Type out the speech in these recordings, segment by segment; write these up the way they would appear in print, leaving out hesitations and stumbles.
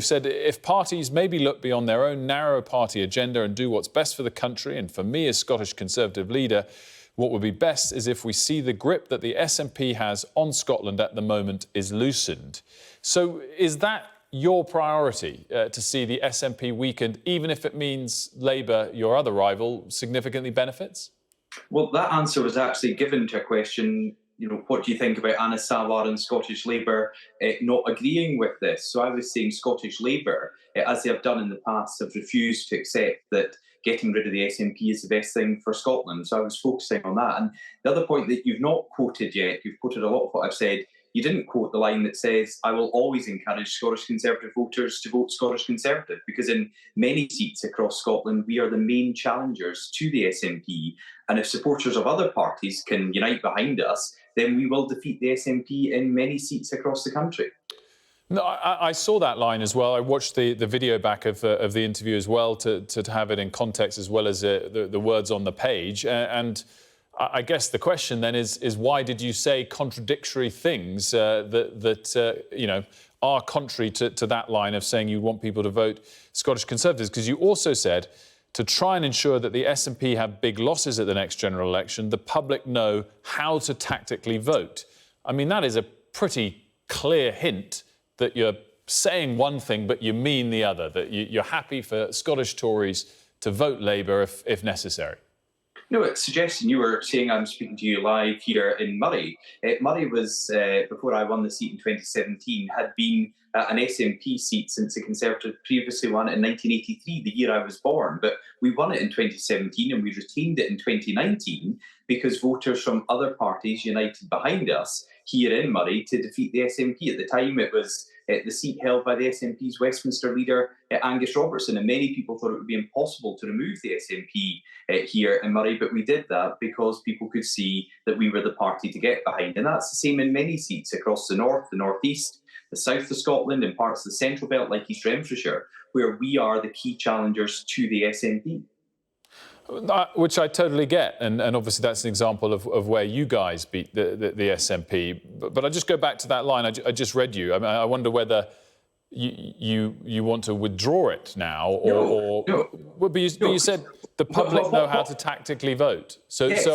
you've said if parties maybe look beyond their own narrow party agenda and do what's best for the country, and for me as Scottish Conservative leader, what would be best is if we see the grip that the SNP has on Scotland at the moment is loosened. So is that your priority, to see the SNP weakened, even if it means Labour, your other rival, significantly benefits? Well, that answer was actually given to a question, what do you think about Anna Sawar and Scottish Labour not agreeing with this? So I was saying Scottish Labour, as they have done in the past, have refused to accept that getting rid of the SNP is the best thing for Scotland. So I was focusing on that. And the other point that you've not quoted yet, you've quoted a lot of what I've said, you didn't quote the line that says, I will always encourage Scottish Conservative voters to vote Scottish Conservative, because in many seats across Scotland, we are the main challengers to the SNP. And if supporters of other parties can unite behind us, then we will defeat the SNP in many seats across the country. No, I saw that line as well. I watched the video back of the interview as well to have it in context, as well as the words on the page. And I guess the question then is why did you say contradictory things that are contrary to that line of saying you want people to vote Scottish Conservatives? Because you also said to try and ensure that the SNP have big losses at the next general election, the public know how to tactically vote. I mean, that is a pretty clear hint that you're saying one thing but you mean the other, that you're happy for Scottish Tories to vote Labour if necessary. No, it's suggesting you were saying I'm speaking to you live here in Murray. Murray was, before I won the seat in 2017, had been an SNP seat since the Conservative previously won it in 1983, the year I was born. But we won it in 2017 and we retained it in 2019 because voters from other parties united behind us here in Murray to defeat the SNP. At the time, it was the seat held by the SNP's Westminster leader, Angus Robertson, and many people thought it would be impossible to remove the SNP here in Murray, but we did that because people could see that we were the party to get behind. And that's the same in many seats across the north, the northeast, the south of Scotland, and parts of the central belt like East Renfrewshire, where we are the key challengers to the SNP. Which I totally get, and obviously that's an example of where you guys beat the SNP. But I just go back to that line I just read you. I mean, I wonder whether you want to withdraw it now, or no. But you said the public know how to tactically vote. So yes.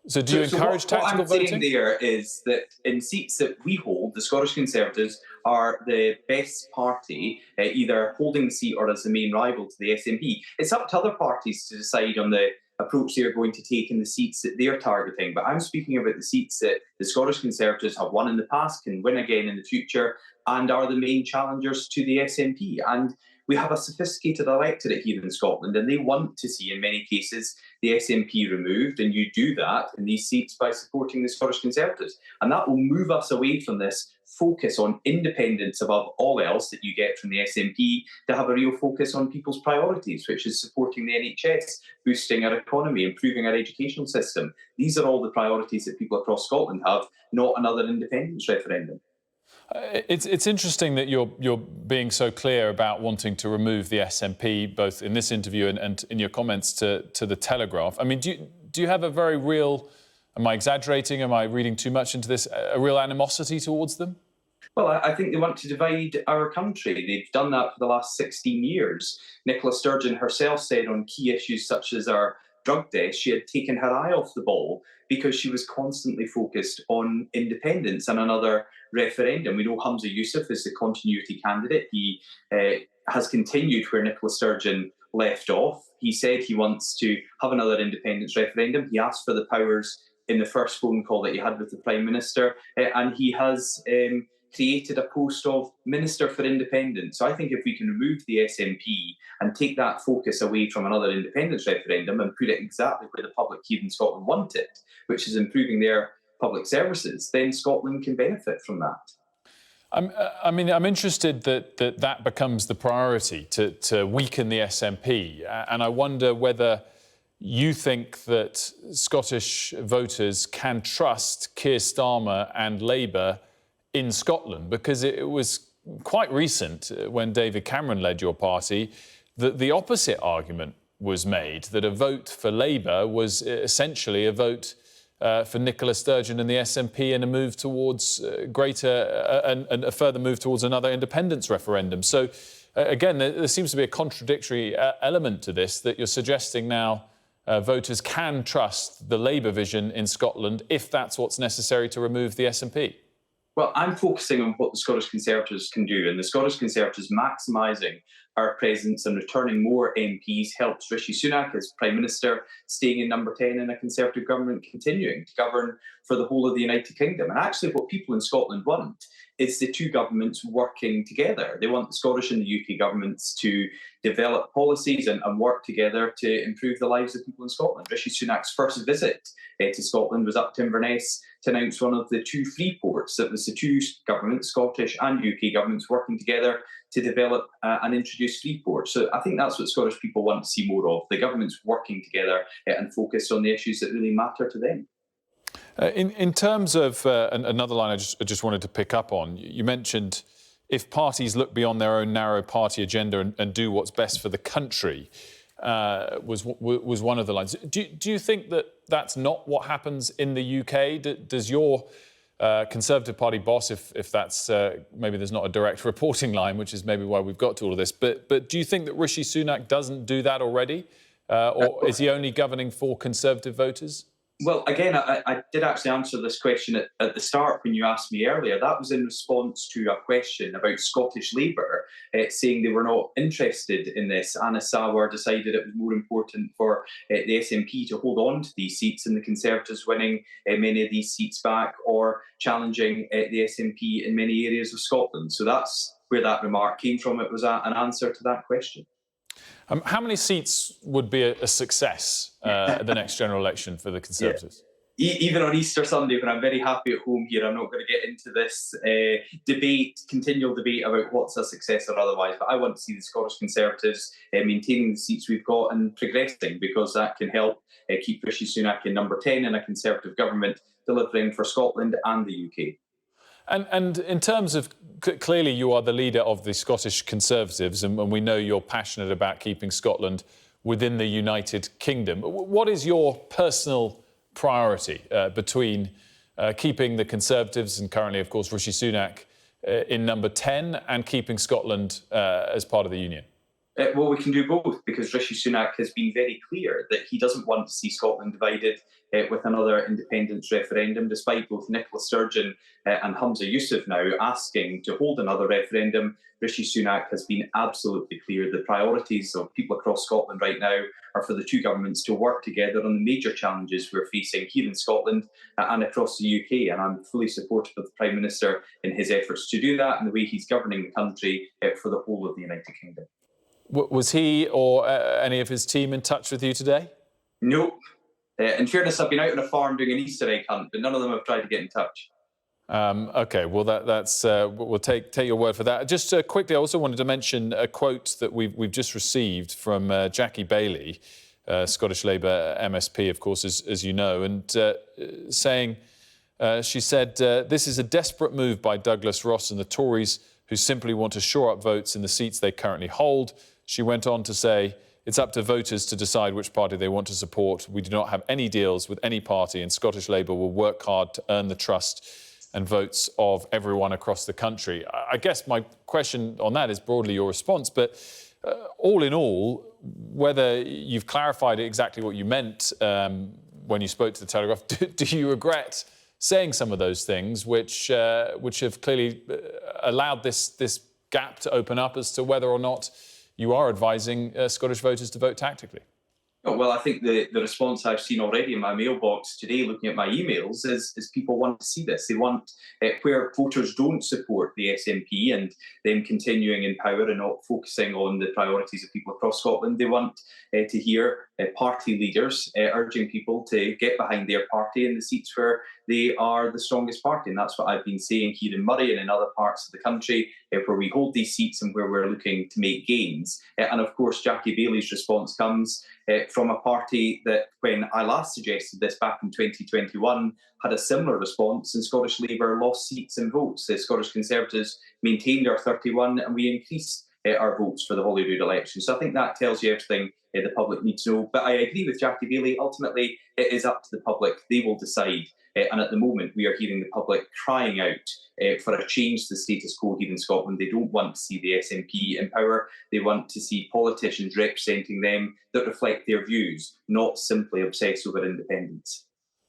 So do you encourage tactical voting? What I'm saying there is that in seats that we hold, the Scottish Conservatives are the best party, either holding the seat or as the main rival to the SNP. It's up to other parties to decide on the approach they're going to take in the seats that they're targeting. But I'm speaking about the seats that the Scottish Conservatives have won in the past, can win again in the future, and are the main challengers to the SNP. And we have a sophisticated electorate here in Scotland, and they want to see, in many cases, the SNP removed, and you do that in these seats by supporting the Scottish Conservatives. And that will move us away from this focus on independence above all else that you get from the SNP to have a real focus on people's priorities, which is supporting the NHS, boosting our economy, improving our educational system. These are all the priorities that people across Scotland have, not another independence referendum. It's interesting that you're being so clear about wanting to remove the SNP, both in this interview and in your comments to the Telegraph. I mean, do you have a very real, am I exaggerating, am I reading too much into this, a real animosity towards them? Well, I think they want to divide our country. They've done that for the last 16 years. Nicola Sturgeon herself said on key issues such as our drug deaths, she had taken her eye off the ball because she was constantly focused on independence and another referendum. We know Humza Yousaf is the continuity candidate. He has continued where Nicola Sturgeon left off. He said he wants to have another independence referendum. He asked for the powers in the first phone call that he had with the Prime Minister, and he has created a post of Minister for Independence. So I think if we can remove the SNP and take that focus away from another independence referendum and put it exactly where the public here in Scotland want it, which is improving their public services, then Scotland can benefit from that. I mean, I'm interested that becomes the priority, to weaken the SNP. And I wonder whether you think that Scottish voters can trust Keir Starmer and Labour in Scotland, because it was quite recent when David Cameron led your party that the opposite argument was made, that a vote for Labour was essentially a vote for Nicola Sturgeon and the SNP in a move towards and a further move towards another independence referendum. So, again, there seems to be a contradictory element to this, that you're suggesting now voters can trust the Labour vision in Scotland if that's what's necessary to remove the SNP. Well, I'm focusing on what the Scottish Conservatives can do, and the Scottish Conservatives maximising our presence and returning more MPs helps Rishi Sunak as Prime Minister staying in number 10 in a Conservative government continuing to govern for the whole of the United Kingdom. And actually what people in Scotland want is the two governments working together. They want the Scottish and the UK governments to develop policies and work together to improve the lives of people in Scotland. Rishi Sunak's first visit to Scotland was up to Inverness to announce one of the two free ports. That was the two governments, Scottish and UK governments, working together to develop and introduce free ports. So I think that's what Scottish people want to see more of, the governments working together and focused on the issues that really matter to them. In terms of another line I just wanted to pick up on, you mentioned if parties look beyond their own narrow party agenda and do what's best for the country, was one of the lines. Do you think that that's not what happens in the UK? Does your Conservative Party boss, if that's maybe there's not a direct reporting line, which is maybe why we've got to all of this, but do you think that Rishi Sunak doesn't do that already, or is he only governing for Conservative voters? Well, again, I did actually answer this question at the start when you asked me earlier. That was in response to a question about Scottish Labour, saying they were not interested in this. Anna Sawar decided it was more important for the SNP to hold on to these seats and the Conservatives winning many of these seats back or challenging the SNP in many areas of Scotland. So that's where that remark came from. It was an answer to that question. How many seats would be a success at the next general election for the Conservatives? Yeah. Even on Easter Sunday, when I'm very happy at home here, I'm not going to get into this continual debate about what's a success or otherwise, but I want to see the Scottish Conservatives maintaining the seats we've got and progressing, because that can help keep Rishi Sunak in number 10 in a Conservative government, delivering for Scotland and the UK. And in terms of, clearly you are the leader of the Scottish Conservatives, and we know you're passionate about keeping Scotland within the United Kingdom. What is your personal priority between keeping the Conservatives and currently, of course, Rishi Sunak in number 10 and keeping Scotland as part of the Union? Well, we can do both, because Rishi Sunak has been very clear that he doesn't want to see Scotland divided with another independence referendum, despite both Nicola Sturgeon and Humza Yousaf now asking to hold another referendum. Rishi Sunak has been absolutely clear. The priorities of people across Scotland right now are for the two governments to work together on the major challenges we're facing here in Scotland and across the UK. And I'm fully supportive of the Prime Minister in his efforts to do that and the way he's governing the country for the whole of the United Kingdom. Was he or any of his team in touch with you today? Nope. In fairness, I've been out on a farm doing an Easter egg hunt, but none of them have tried to get in touch. OK, well, that's we'll take your word for that. Just quickly, I also wanted to mention a quote that we've just received from Jackie Baillie, Scottish Labour MSP, of course, as you know, and saying, she said, this is a desperate move by Douglas Ross and the Tories, who simply want to shore up votes in the seats they currently hold. She went on to say, it's up to voters to decide which party they want to support. We do not have any deals with any party, and Scottish Labour will work hard to earn the trust and votes of everyone across the country. I guess my question on that is broadly your response, but all in all, whether you've clarified exactly what you meant when you spoke to the Telegraph, do you regret saying some of those things which have clearly allowed this gap to open up as to whether or not you are advising Scottish voters to vote tactically? Well, I think the response I've seen already in my mailbox today, looking at my emails, is people want to see this. They want where voters don't support the SNP and them continuing in power and not focusing on the priorities of people across Scotland. They want to hear party leaders urging people to get behind their party in the seats where they are the strongest party. And that's what I've been saying here in Murray and in other parts of the country where we hold these seats and where we're looking to make gains. And of course, Jackie Baillie's response comes from a party that, when I last suggested this back in 2021, had a similar response, and Scottish Labour lost seats and votes. The Scottish Conservatives maintained our 31 and we increased our votes for the Holyrood election. So I think that tells you everything the public need to know. But I agree with Jackie Bailey. Ultimately, it is up to the public. They will decide. And at the moment, we are hearing the public crying out for a change to the status quo here in Scotland. They don't want to see the SNP in power. They want to see politicians representing them that reflect their views, not simply obsess over independence.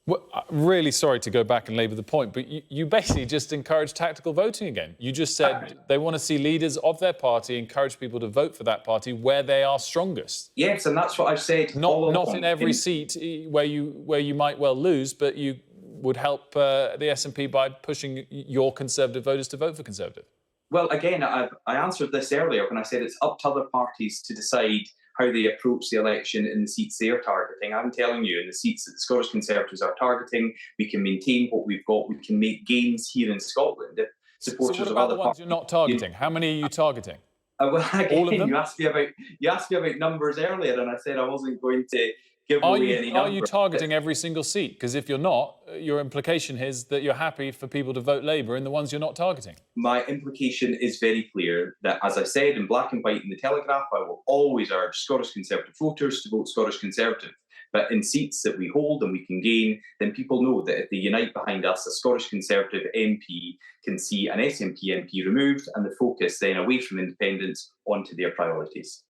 Well, I'm really sorry to go back and labour the point, but you basically just encouraged tactical voting again. You just said they want to see leaders of their party encourage people to vote for that party where they are strongest. Yes, and that's what I've said. Not in every seat where you might well lose, but you would help the SNP by pushing your Conservative voters to vote for Conservative. Well, again, I answered this earlier when I said it's up to other parties to decide how they approach the election in the seats they are targeting. I'm telling you, in the seats that the Scottish Conservatives are targeting, we can maintain what we've got. We can make gains here in Scotland. Supporters so what of about other the ones you're not targeting? How many are you targeting? Well, again, all of them? You asked me about numbers earlier, and I said I wasn't going to give away any numbers. Are you targeting every single seat? Because if you're not, your implication is that you're happy for people to vote Labour in the ones you're not targeting. My implication is very clear that, as I said in black and white in the Telegraph, I will always urge Scottish Conservative voters to vote Scottish Conservative. But in seats that we hold and we can gain, then people know that if they unite behind us, a Scottish Conservative MP can see an SNP MP removed and the focus then away from independence onto their priorities.